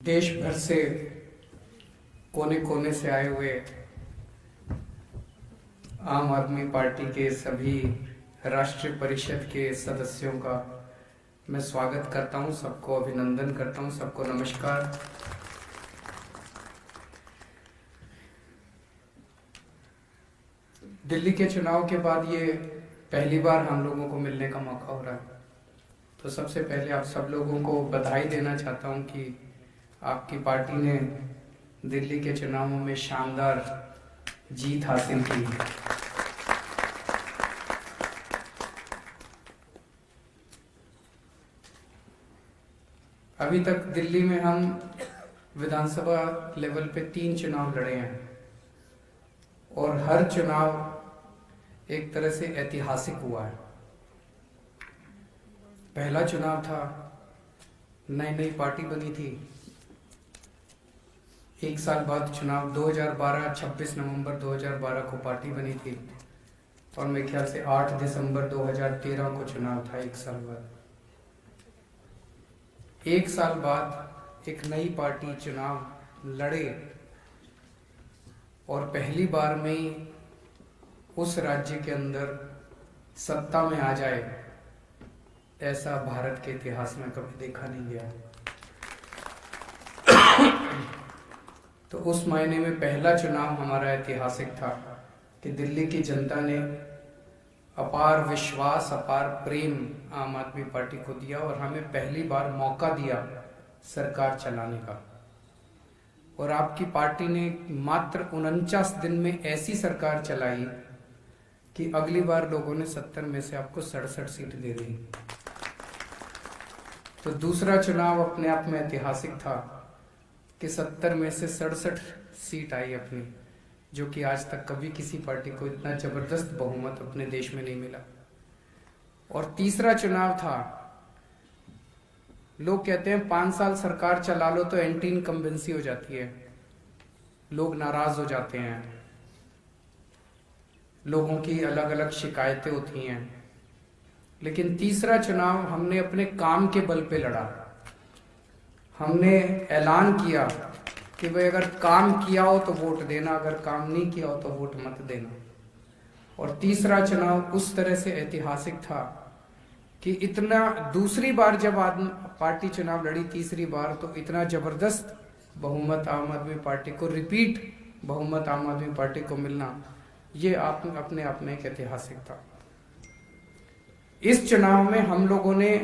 देश भर से कोने कोने से आए हुए आम आदमी पार्टी के सभी राष्ट्रीय परिषद के सदस्यों का मैं स्वागत करता हूं, सबको अभिनंदन करता हूं, सबको नमस्कार। दिल्ली के चुनाव के बाद ये पहली बार हम लोगों को मिलने का मौका हो रहा है, तो सबसे पहले आप सब लोगों को बधाई देना चाहता हूं कि आपकी पार्टी ने दिल्ली के चुनावों में शानदार जीत हासिल की। अभी तक दिल्ली में हम विधानसभा लेवल पे 3 चुनाव लड़े हैं और हर चुनाव एक तरह से ऐतिहासिक हुआ है। पहला चुनाव था, नई नई पार्टी बनी थी। एक साल बाद चुनाव 2012 26 नवंबर 2012 को पार्टी बनी थी और मेरे ख्याल से 8 दिसंबर 2013 को चुनाव था। एक साल बाद एक नई पार्टी चुनाव लड़े और पहली बार में ही उस राज्य के अंदर सत्ता में आ जाए, ऐसा भारत के इतिहास में कभी देखा नहीं गया। तो उस मायने में पहला चुनाव हमारा ऐतिहासिक था कि दिल्ली की जनता ने अपार विश्वास, अपार प्रेम आम आदमी पार्टी को दिया और हमें पहली बार मौका दिया सरकार चलाने का। और आपकी पार्टी ने मात्र 49 दिन में ऐसी सरकार चलाई कि अगली बार लोगों ने 70 में से आपको 67 सीट दे दी। तो दूसरा चुनाव अपने आप में ऐतिहासिक था कि 70 में से 67 सीट आई अपनी, जो कि आज तक कभी किसी पार्टी को इतना जबरदस्त बहुमत अपने देश में नहीं मिला। और तीसरा चुनाव था, लोग कहते हैं 5 साल सरकार चला लो तो एंटी इनकम्बेंसी हो जाती है, लोग नाराज हो जाते हैं, लोगों की अलग अलग शिकायतें होती हैं। लेकिन तीसरा चुनाव हमने अपने काम के बल पे लड़ा। हमने ऐलान किया कि भाई अगर काम किया हो तो वोट देना, अगर काम नहीं किया हो तो वोट मत देना। और तीसरा चुनाव उस तरह से ऐतिहासिक था कि इतना, दूसरी बार जब पार्टी चुनाव लड़ी तीसरी बार, तो इतना जबरदस्त बहुमत आम आदमी पार्टी को, रिपीट बहुमत आम आदमी पार्टी को मिलना, ये अपने आप में एक ऐतिहासिक था। इस चुनाव में हम लोगों ने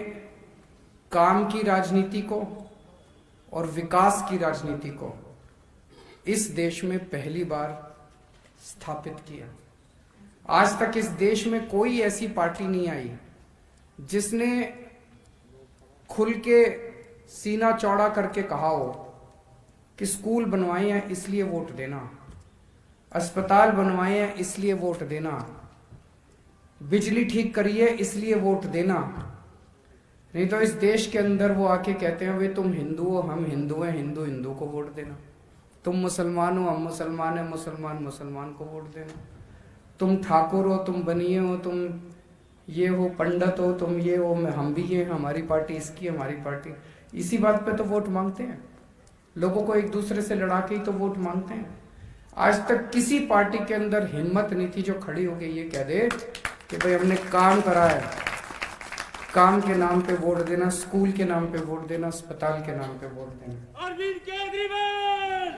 काम की राजनीति को और विकास की राजनीति को इस देश में पहली बार स्थापित किया। आज तक इस देश में कोई ऐसी पार्टी नहीं आई जिसने खुल के सीना चौड़ा करके कहा हो कि स्कूल बनवाए हैं इसलिए वोट देना, अस्पताल बनवाए हैं इसलिए वोट देना, बिजली ठीक करिए इसलिए वोट देना। नहीं तो इस देश के अंदर वो आके कहते हैं वे तुम हिंदू हो, हम हिंदू हैं, हिंदू हिंदू को वोट देना, तुम मुसलमान हो, हम मुसलमान हैं, मुसलमान मुसलमान को वोट देना, तुम ठाकुर हो, तुम बनिए हो, तुम ये हो, पंडित हो, तुम ये हो, हम भी ये, हमारी पार्टी इसकी, हमारी पार्टी। इसी बात पे तो वोट मांगते हैं, लोगों को एक दूसरे से लड़ा के ही तो वोट मांगते हैं। आज तक किसी पार्टी के अंदर हिम्मत नहीं थी जो खड़ी होके ये कह दे कि भाई हमने काम करा है, काम के नाम पे वोट देना, स्कूल के नाम पे वोट देना, अस्पताल के नाम पे वोट देना। अरविंद केजरीवाल,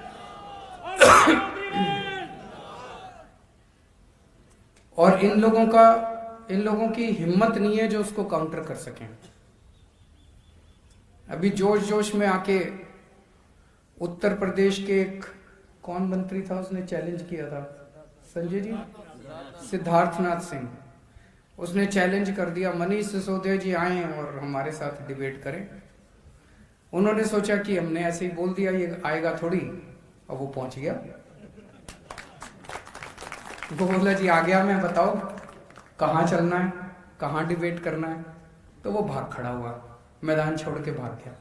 और इन लोगों की हिम्मत नहीं है जो उसको काउंटर कर सकें। अभी जोश जोश में आके उत्तर प्रदेश के एक कौन मंत्री था, उसने चैलेंज किया था, संजय जी, सिद्धार्थनाथ सिंह, उसने चैलेंज कर दिया मनीष सिसोदिया जी आए और हमारे साथ डिबेट करें। उन्होंने सोचा कि हमने ऐसे ही बोल दिया, ये आएगा थोड़ी, और वो पहुंच गया। वो बोला जी आ गया मैं, बताओ कहाँ चलना है, कहाँ डिबेट करना है। तो वो भाग खड़ा हुआ, मैदान छोड़ के भाग गया।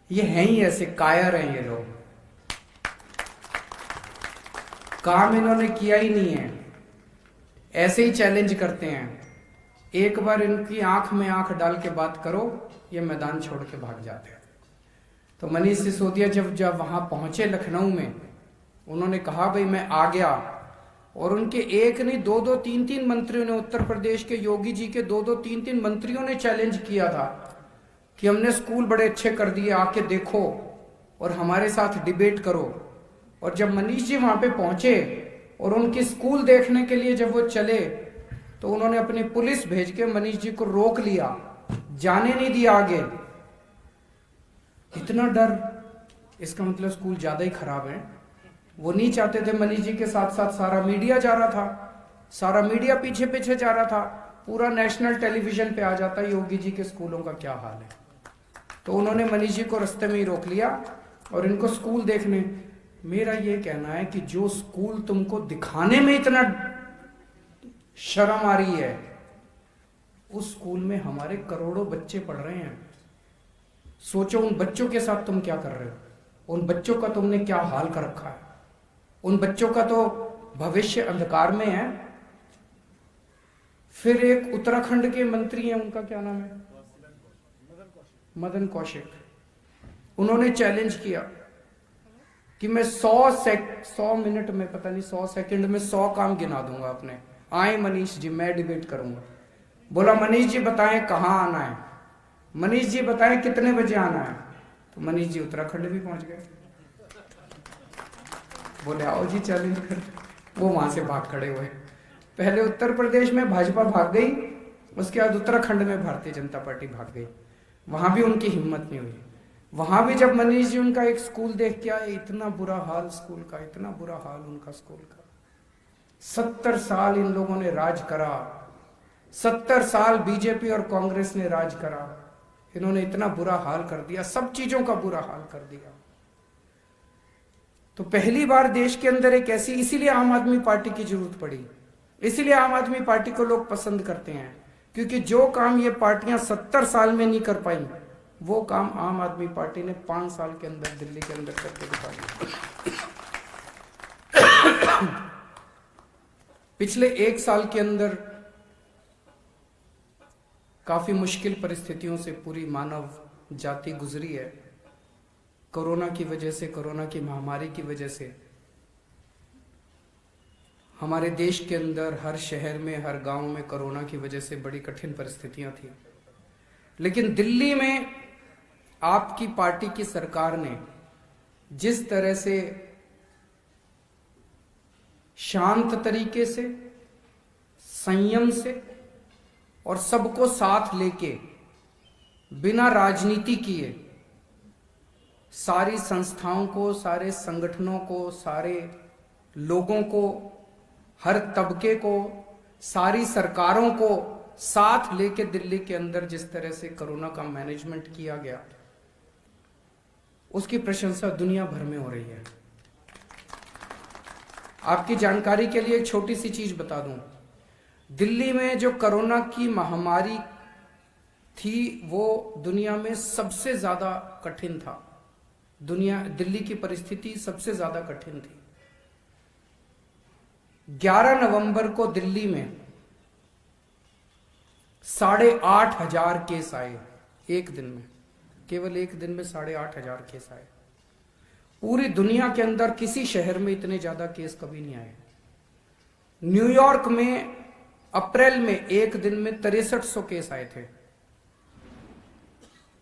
ये हैं ही ऐसे कायर हैं ये लोग, काम इन्होंने किया ही नहीं है, ऐसे ही चैलेंज करते हैं। एक बार इनकी आंख में आंख डाल के बात करो, ये मैदान छोड़ के भाग जाते हैं। तो मनीष सिसोदिया जब वहां पहुंचे लखनऊ में, उन्होंने कहा भाई मैं आ गया, और उनके एक नहीं दो दो तीन तीन मंत्रियों ने, उत्तर प्रदेश के योगी जी के दो दो तीन तीन मंत्रियों ने चैलेंज किया था कि हमने स्कूल बड़े अच्छे कर दिए, आके देखो और हमारे साथ डिबेट करो। और जब मनीष जी वहां पे पहुंचे और उनके स्कूल देखने के लिए जब वो चले, तो उन्होंने अपनी पुलिस भेज के मनीष जी को रोक लिया, जाने नहीं दिया आगे। इतना डर, इसका मतलब स्कूल ज्यादा ही खराब है। वो नहीं चाहते थे, मनीष जी के साथ साथ सारा मीडिया जा रहा था, सारा मीडिया पीछे पीछे जा रहा था, पूरा नेशनल टेलीविजन पे आ जाता योगी जी के स्कूलों का क्या हाल है। तो उन्होंने मनीष जी को रास्ते में ही रोक लिया और इनको स्कूल देखने। मेरा ये कहना है कि जो स्कूल तुमको दिखाने में इतना शर्म आ रही है, उस स्कूल में हमारे करोड़ों बच्चे पढ़ रहे हैं। सोचो उन बच्चों के साथ तुम क्या कर रहे हो, उन बच्चों का तुमने क्या हाल कर रखा है। उन बच्चों का तो भविष्य अंधकार में है। फिर एक उत्तराखंड के मंत्री हैं, उनका क्या नाम है, मदन कौशिक। उन्होंने चैलेंज किया कि मैं 100 मिनट में, पता नहीं 100 सेकंड में 100 काम गिना दूंगा अपने। आए मनीष जी, मैं डिबेट करूंगा। बोला मनीष जी बताएं कहां आना है, मनीष जी बताएं कितने बजे आना है। तो मनीष जी उत्तराखंड भी पहुंच गए। बोले आओ जी चैलेंज कर। वो वहां से भाग खड़े हुए। पहले उत्तर प्रदेश में भाजपा भाग गई, उसके बाद उत्तराखंड में भारतीय जनता पार्टी भाग गई। वहां भी उनकी हिम्मत नहीं हुई। वहां भी जब मनीष जी उनका एक स्कूल देख के आए, इतना बुरा हाल स्कूल का, इतना बुरा हाल उनका स्कूल का। 70 साल इन लोगों ने राज करा, 70 साल बीजेपी और कांग्रेस ने राज करा, इन्होंने इतना बुरा हाल कर दिया, सब चीजों का बुरा हाल कर दिया। तो पहली बार देश के अंदर एक ऐसी, इसीलिए आम आदमी पार्टी की जरूरत पड़ी, इसीलिए आम आदमी पार्टी को लोग पसंद करते हैं, क्योंकि जो काम ये पार्टियां 70 साल में नहीं कर पाई, वो काम आम आदमी पार्टी ने 5 साल के अंदर दिल्ली के अंदर करके दिखाया। पिछले 1 साल के अंदर काफी मुश्किल परिस्थितियों से पूरी मानव जाति गुजरी है। कोरोना की वजह से, कोरोना की महामारी की वजह से हमारे देश के अंदर हर शहर में, हर गांव में कोरोना की वजह से बड़ी कठिन परिस्थितियां थी। लेकिन दिल्ली में आपकी पार्टी की सरकार ने जिस तरह से शांत तरीके से, संयम से और सबको साथ लेके, बिना राजनीति किए, सारी संस्थाओं को, सारे संगठनों को, सारे लोगों को, हर तबके को, सारी सरकारों को साथ लेके दिल्ली के अंदर जिस तरह से कोरोना का मैनेजमेंट किया गया, उसकी प्रशंसा दुनिया भर में हो रही है। आपकी जानकारी के लिए एक छोटी सी चीज बता दूं, दिल्ली में जो कोरोना की महामारी थी वो दुनिया में सबसे ज्यादा कठिन था। दिल्ली की परिस्थिति सबसे ज्यादा कठिन थी। 11 नवंबर को दिल्ली में 8,500 केस आए एक दिन में, केवल एक दिन में 8,500 केस आए। पूरी दुनिया के अंदर किसी शहर में इतने ज्यादा केस कभी नहीं आए। न्यूयॉर्क में अप्रैल में एक दिन में 6300 केस आए थे,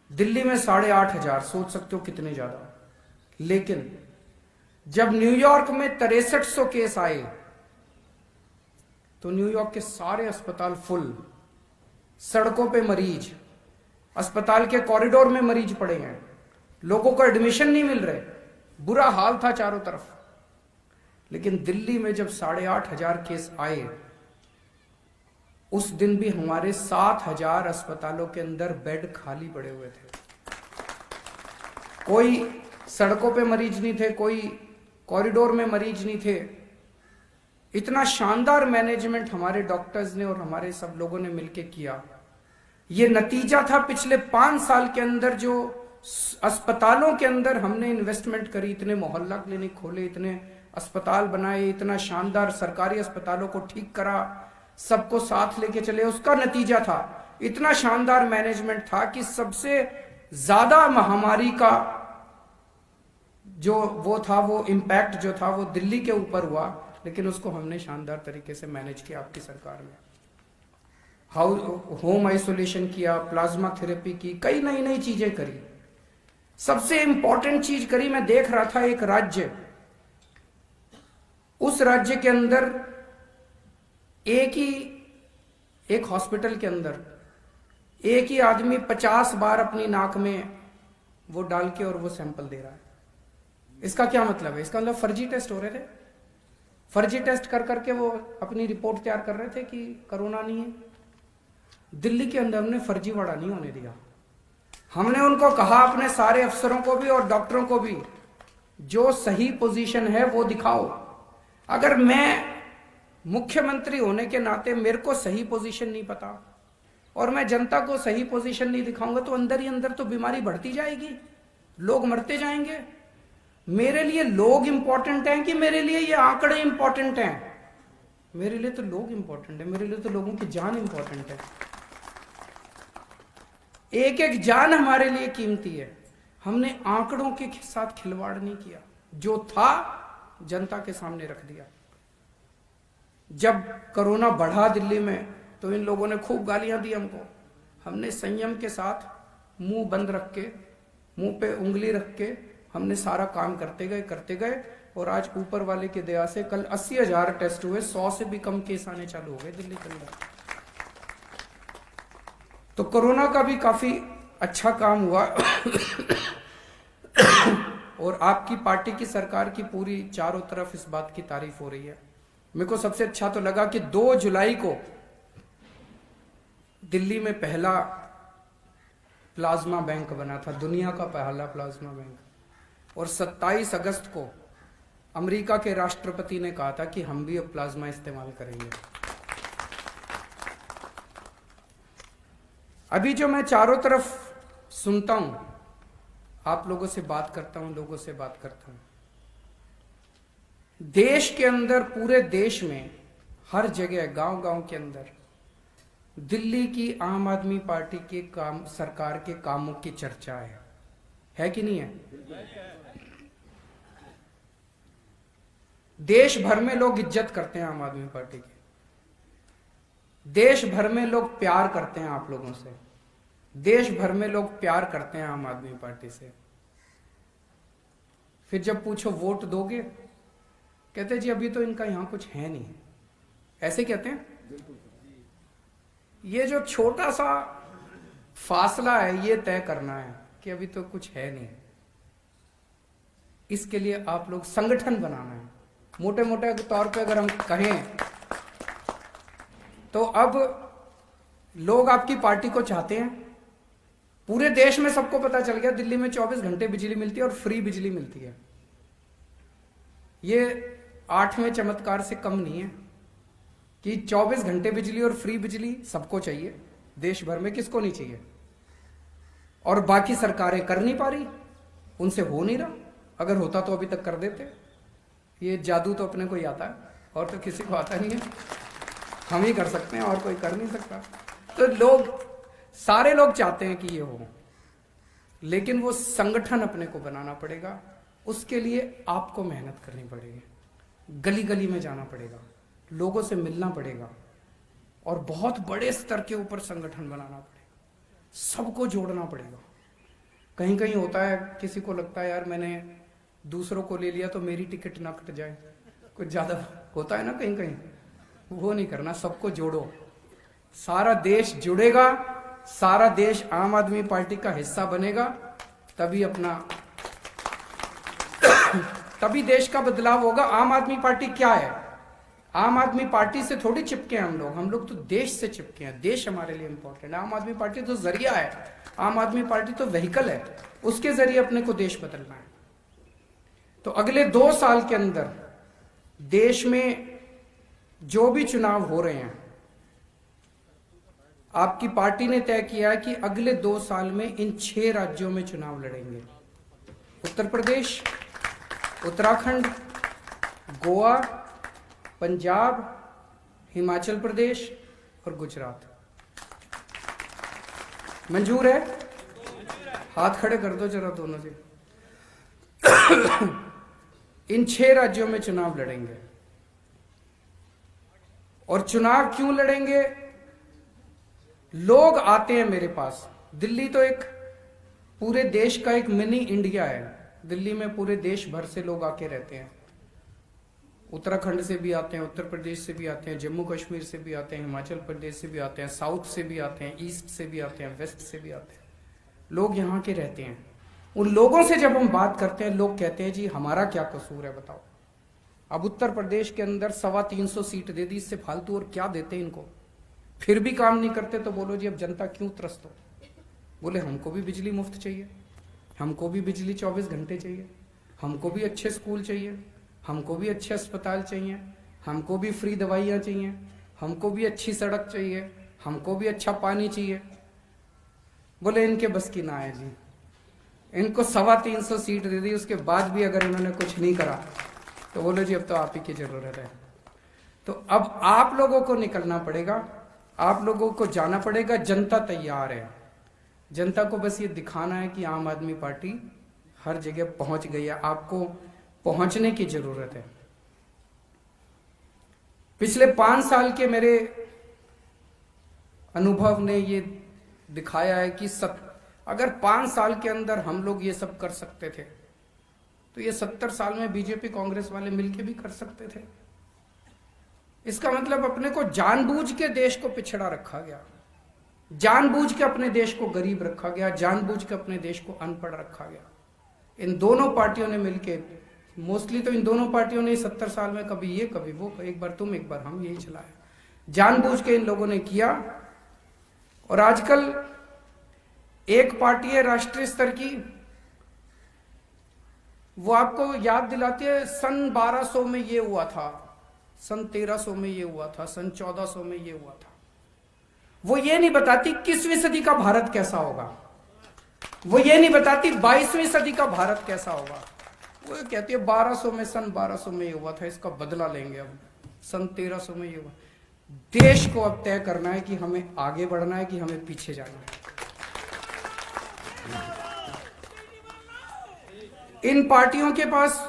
दिल्ली में 8,500, सोच सकते हो कितने ज्यादा। लेकिन जब न्यूयॉर्क में 6300 केस आए तो न्यूयॉर्क के सारे अस्पताल फुल, सड़कों पे मरीज, अस्पताल के कॉरिडोर में मरीज पड़े हैं, लोगों को एडमिशन नहीं मिल रहे, बुरा हाल था चारों तरफ। लेकिन दिल्ली में जब 8,500 केस आए, उस दिन भी हमारे 7,000 अस्पतालों के अंदर बेड खाली पड़े हुए थे। कोई सड़कों पे मरीज नहीं थे, कोई कॉरिडोर में मरीज नहीं थे। इतना शानदार मैनेजमेंट हमारे डॉक्टर्स ने और हमारे सब लोगों ने मिलकर किया। ये नतीजा था पिछले 5 साल के अंदर जो अस्पतालों के अंदर हमने इन्वेस्टमेंट करी, इतने मोहल्ला क्लिनिक खोले, इतने अस्पताल बनाए, इतना शानदार सरकारी अस्पतालों को ठीक करा, सबको साथ लेके चले, उसका नतीजा था। इतना शानदार मैनेजमेंट था कि सबसे ज्यादा महामारी का जो वो था, वो इम्पैक्ट जो था वो दिल्ली के ऊपर हुआ, लेकिन उसको हमने शानदार तरीके से मैनेज किया आपकी सरकार में। होम आइसोलेशन किया, प्लाज्मा थेरेपी की, कई नई नई चीजें करी। सबसे इंपॉर्टेंट चीज करी, मैं देख रहा था एक राज्य, उस राज्य के अंदर एक हॉस्पिटल के अंदर एक ही आदमी 50 बार अपनी नाक में वो डाल के और वो सैंपल दे रहा है। इसका क्या मतलब है? इसका मतलब फर्जी टेस्ट हो रहे थे, फर्जी टेस्ट कर करके वो अपनी रिपोर्ट तैयार कर रहे थे कि कोरोना नहीं है। दिल्ली के अंदर हमने फर्जीवाड़ा नहीं होने दिया। हमने उनको कहा, अपने सारे अफसरों को भी और डॉक्टरों को भी, जो सही पोजीशन है वो दिखाओ। अगर मैं मुख्यमंत्री होने के नाते मेरे को सही पोजीशन नहीं पता और मैं जनता को सही पोजीशन नहीं दिखाऊंगा तो अंदर ही अंदर तो बीमारी बढ़ती जाएगी, लोग मरते जाएंगे। मेरे लिए लोग इंपॉर्टेंट हैं कि मेरे लिए ये आंकड़े इंपॉर्टेंट हैं? मेरे लिए तो लोग इंपॉर्टेंट है, मेरे लिए तो लोगों की जान इंपॉर्टेंट है। एक एक जान हमारे लिए कीमती है। हमने आंकड़ों के साथ खिलवाड़ नहीं किया, जो था जनता के सामने रख दिया। जब कोरोना बढ़ा दिल्ली में तो इन लोगों ने खूब गालियां दी हमको। हमने संयम के साथ मुंह बंद रख के, मुंह पे उंगली रख के हमने सारा काम करते गए और आज ऊपर वाले की दया से कल 80,000 टेस्ट हुए, 100 से भी कम केस आने चालू हो गए दिल्ली के अंदर। तो कोरोना का भी काफी अच्छा काम हुआ और आपकी पार्टी की सरकार की पूरी चारों तरफ इस बात की तारीफ हो रही है। मेरे को सबसे अच्छा तो लगा कि 2 जुलाई को दिल्ली में पहला प्लाज्मा बैंक बना था, दुनिया का पहला प्लाज्मा बैंक, और 27 अगस्त को अमेरिका के राष्ट्रपति ने कहा था कि हम भी अब प्लाज्मा इस्तेमाल करेंगे। अभी जो मैं चारों तरफ सुनता हूं, आप लोगों से बात करता हूं, लोगों से बात करता हूं, देश के अंदर, पूरे देश में हर जगह, गांव गांव के अंदर दिल्ली की आम आदमी पार्टी के काम, सरकार के कामों की चर्चा है कि नहीं है? देश भर में लोग इज्जत करते हैं आम आदमी पार्टी की, देश भर में लोग प्यार करते हैं आप लोगों से, देश भर में लोग प्यार करते हैं आम आदमी पार्टी से। फिर जब पूछो वोट दोगे, कहते जी अभी तो इनका यहां कुछ है नहीं, ऐसे कहते हैं। ये जो छोटा सा फासला है ये तय करना है कि अभी तो कुछ है नहीं, इसके लिए आप लोग संगठन बनाना है। मोटे मोटे तौर पे अगर हम कहें तो अब लोग आपकी पार्टी को चाहते हैं। पूरे देश में सबको पता चल गया दिल्ली में 24 घंटे बिजली मिलती है और फ्री बिजली मिलती है। ये 8वें चमत्कार से कम नहीं है कि 24 घंटे बिजली और फ्री बिजली सबको चाहिए, देश भर में किसको नहीं चाहिए, और बाकी सरकारें कर नहीं पा रही, उनसे हो नहीं रहा। अगर होता तो अभी तक कर देते। ये जादू तो अपने को ही आता है और तो किसी को आता नहीं है, हम ही कर सकते हैं और कोई कर नहीं सकता। तो लोग, सारे लोग चाहते हैं कि ये हो, लेकिन वो संगठन अपने को बनाना पड़ेगा। उसके लिए आपको मेहनत करनी पड़ेगी, गली गली में जाना पड़ेगा, लोगों से मिलना पड़ेगा और बहुत बड़े स्तर के ऊपर संगठन बनाना पड़ेगा, सबको जोड़ना पड़ेगा। कहीं कहीं होता है, किसी को लगता है यार मैंने दूसरों को ले लिया तो मेरी टिकट ना कट जाए, कुछ ज्यादा होता है ना कहीं कहीं, वो नहीं करना। सबको जोड़ो, सारा देश जुड़ेगा, सारा देश आम आदमी पार्टी का हिस्सा बनेगा, तभी देश का बदलाव होगा। आम आदमी पार्टी क्या है? आम आदमी पार्टी से थोड़ी चिपके हैं हम लोग तो देश से चिपके हैं। देश हमारे लिए इंपॉर्टेंट है। आम आदमी पार्टी तो जरिया है, आम आदमी पार्टी तो व्हीकल है, उसके जरिए अपने को देश बदलना है। तो अगले 2 साल के अंदर देश में जो भी चुनाव हो रहे हैं, आपकी पार्टी ने तय किया है कि अगले 2 साल में इन 6 राज्यों में चुनाव लड़ेंगे। उत्तर प्रदेश, उत्तराखंड, गोवा, पंजाब, हिमाचल प्रदेश और गुजरात। मंजूर है? हाथ खड़े कर दो जरा दोनों से। इन 6 राज्यों में चुनाव लड़ेंगे। और चुनाव क्यों लड़ेंगे? लोग आते हैं मेरे पास। दिल्ली तो एक पूरे देश का एक मिनी इंडिया है। दिल्ली में पूरे देश भर से लोग आके रहते हैं। उत्तराखंड से भी आते हैं, उत्तर प्रदेश से भी आते हैं, जम्मू कश्मीर से भी आते हैं, हिमाचल प्रदेश से भी आते हैं, साउथ से भी आते हैं, ईस्ट से भी आते हैं, वेस्ट से भी आते हैं। लोग यहाँ के रहते हैं। उन लोगों से जब हम बात करते हैं, लोग कहते हैं जी हमारा क्या कसूर है बताओ। अब उत्तर प्रदेश के अंदर 325 सीट दे दी, इससे फालतू और क्या देते इनको? फिर भी काम नहीं करते तो बोलो जी अब जनता क्यों त्रस्त हो? बोले हमको भी बिजली मुफ्त चाहिए, हमको भी बिजली 24 घंटे चाहिए, हमको भी अच्छे स्कूल चाहिए, हमको भी अच्छे अस्पताल चाहिए, हमको भी फ्री दवाइयाँ चाहिए, हमको भी अच्छी सड़क चाहिए, हमको भी अच्छा पानी चाहिए। बोले इनके बस की ना है जी। इनको 325 सीट दे दी, उसके बाद भी अगर इन्होंने कुछ नहीं करा तो बोलो जी अब तो आप ही की जरूरत है। तो अब आप लोगों को निकलना पड़ेगा, आप लोगों को जाना पड़ेगा। जनता तैयार है। जनता को बस ये दिखाना है कि आम आदमी पार्टी हर जगह पहुंच गई है। आपको पहुंचने की जरूरत है। पिछले 5 साल के मेरे अनुभव ने ये दिखाया है कि अगर 5 साल के अंदर हम लोग ये सब कर सकते थे तो ये 70 साल में बीजेपी कांग्रेस वाले मिलके भी कर सकते थे। इसका मतलब अपने को जानबूझ के देश को पिछड़ा रखा गया, जानबूझ के अपने देश को गरीब रखा गया, जानबूझ के अपने देश को अनपढ़ रखा गया। इन दोनों पार्टियों ने मिलके, मोस्टली तो इन दोनों पार्टियों ने 70 साल में कभी ये कभी वो, एक बार तुम एक बार हम, यही चलाया। जानबूझ के इन लोगों ने किया। और आजकल एक पार्टी है राष्ट्रीय स्तर की, वो आपको याद दिलाती है सन 1200 में ये हुआ था, सन 1300 में ये हुआ था, सन 1400 में ये हुआ था। वो ये नहीं बताती 21वीं सदी का भारत कैसा होगा, वो ये नहीं बताती 22वीं सदी का भारत कैसा होगा। वो कहती है 1200 में, सन 1200 में ये हुआ था, इसका बदला लेंगे। अब सन 1300 में ये हुआ। देश को अब तय करना है कि हमें आगे बढ़ना है कि हमें पीछे जाना है। इन पार्टियों के पास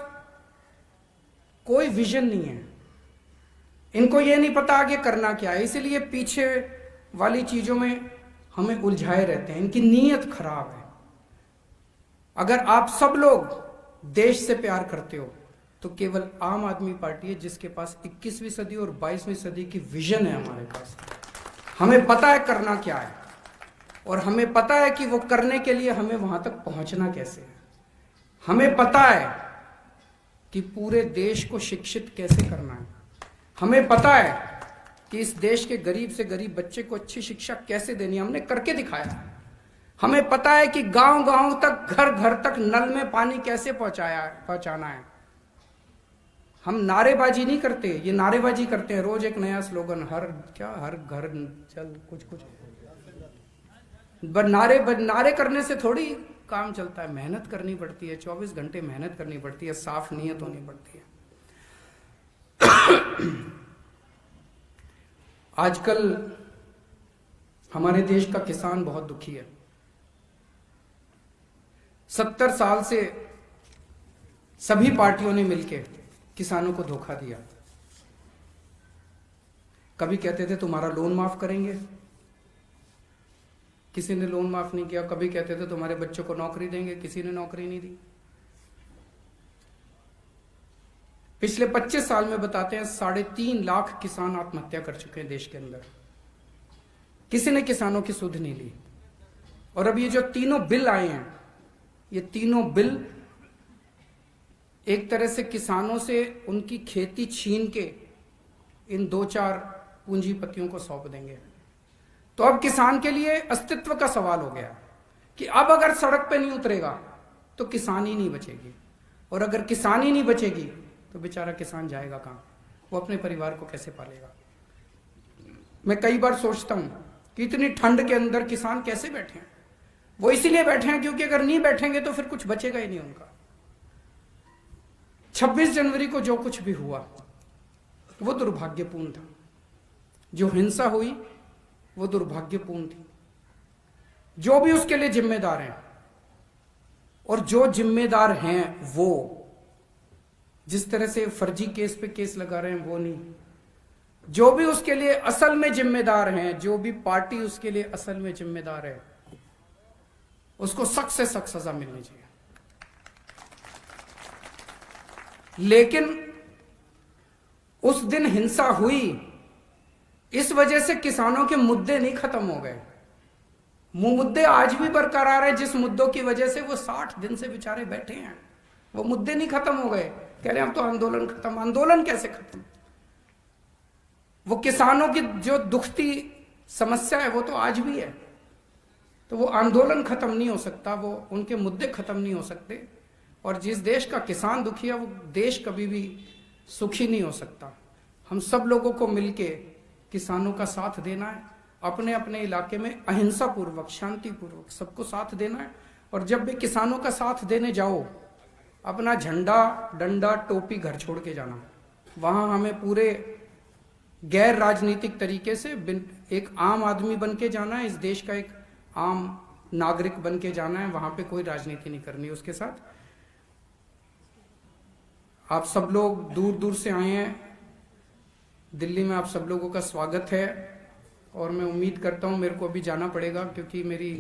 कोई विजन नहीं है। इनको ये नहीं पता आगे करना क्या है, इसलिए पीछे वाली चीजों में हमें उलझाए रहते हैं। इनकी नीयत खराब है। अगर आप सब लोग देश से प्यार करते हो तो केवल आम आदमी पार्टी है जिसके पास 21वीं सदी और 22वीं सदी की विजन है। हमारे पास हमें पता है करना क्या है और हमें पता है कि वो करने के लिए हमें वहां तक पहुंचना कैसे है। हमें पता है कि पूरे देश को शिक्षित कैसे करना है। हमें पता है कि इस देश के गरीब से गरीब बच्चे को अच्छी शिक्षा कैसे देनी है। हमने करके दिखाया। हमें पता है कि गांव-गांव तक, घर घर तक नल में पानी कैसे पहुंचाना है। हम नारेबाजी नहीं करते, ये नारेबाजी करते हैं। रोज एक नया स्लोगन, हर घर चल कुछ नारे करने से थोड़ी काम चलता है। मेहनत करनी पड़ती है, 24 घंटे मेहनत करनी पड़ती है, साफ नीयत होनी पड़ती है। आजकल हमारे देश का किसान बहुत दुखी है। 70 साल से सभी पार्टियों ने मिलकर किसानों को धोखा दिया। कभी कहते थे तुम्हारा लोन माफ करेंगे, किसी ने लोन माफ नहीं किया। कभी कहते थे तुम्हारे बच्चों को नौकरी देंगे, किसी ने नौकरी नहीं दी। पिछले 25 साल में बताते हैं 3.5 लाख किसान आत्महत्या कर चुके हैं देश के अंदर। किसी ने किसानों की सुध नहीं ली। और अब ये जो तीनों बिल आए हैं, ये तीनों बिल एक तरह से किसानों से उनकी खेती छीन के इन 2-4 पूंजीपतियों को सौंप देंगे। तो अब किसान के लिए अस्तित्व का सवाल हो गया कि अब अगर सड़क पे नहीं उतरेगा तो किसान ही नहीं बचेगी, और अगर किसान ही नहीं बचेगी तो बेचारा किसान जाएगा कहां, वो अपने परिवार को कैसे पालेगा। मैं कई बार सोचता हूं कि इतनी ठंड के अंदर किसान कैसे बैठे हैं। वो इसीलिए बैठे हैं क्योंकि अगर नहीं बैठेंगे तो फिर कुछ बचेगा ही नहीं उनका। 26 जनवरी को जो कुछ भी हुआ वो दुर्भाग्यपूर्ण था। जो हिंसा हुई वो दुर्भाग्यपूर्ण थी। जो भी उसके लिए जिम्मेदार हैं और जो जिम्मेदार हैं वो, जिस तरह से फर्जी केस पे केस लगा रहे हैं वो नहीं, जो भी उसके लिए असल में जिम्मेदार हैं, जो भी पार्टी उसके लिए असल में जिम्मेदार है, उसको सख्त से सख्त सजा मिलनी चाहिए। लेकिन उस दिन हिंसा हुई, इस वजह से किसानों के मुद्दे नहीं खत्म हो गए। मुद्दे आज भी बरकरार है। जिस मुद्दों की वजह से वो 60 दिन से बेचारे बैठे हैं, वो मुद्दे नहीं खत्म हो गए। कह रहे हैं अब तो आंदोलन खत्म। आंदोलन कैसे खत्म? वो किसानों की जो दुखती समस्या है वो तो आज भी है। तो वो आंदोलन खत्म नहीं हो सकता, वो उनके मुद्दे खत्म नहीं हो सकते। और जिस देश का किसान दुखी है वो देश कभी भी सुखी नहीं हो सकता। हम सब लोगों को मिलके किसानों का साथ देना है, अपने अपने इलाके में अहिंसा पूर्वक, शांति पूर्वक सबको साथ देना है। और जब भी किसानों का साथ देने जाओ, अपना झंडा, डंडा, टोपी घर छोड़ के जाना। वहां हमें पूरे गैर राजनीतिक तरीके से एक आम आदमी बन के जाना है, इस देश का एक आम नागरिक बन के जाना है। वहां पे कोई राजनीति नहीं करनी उसके साथ। आप सब लोग दूर दूर से आए हैं दिल्ली में, आप सब लोगों का स्वागत है। और मैं उम्मीद करता हूं, मेरे को अभी जाना पड़ेगा क्योंकि मेरी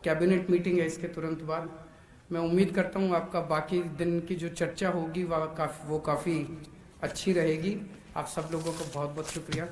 कैबिनेट मीटिंग है इसके तुरंत बाद। मैं उम्मीद करता हूं आपका बाकी दिन की जो चर्चा होगी वो काफ़ी अच्छी रहेगी। आप सब लोगों को बहुत बहुत शुक्रिया।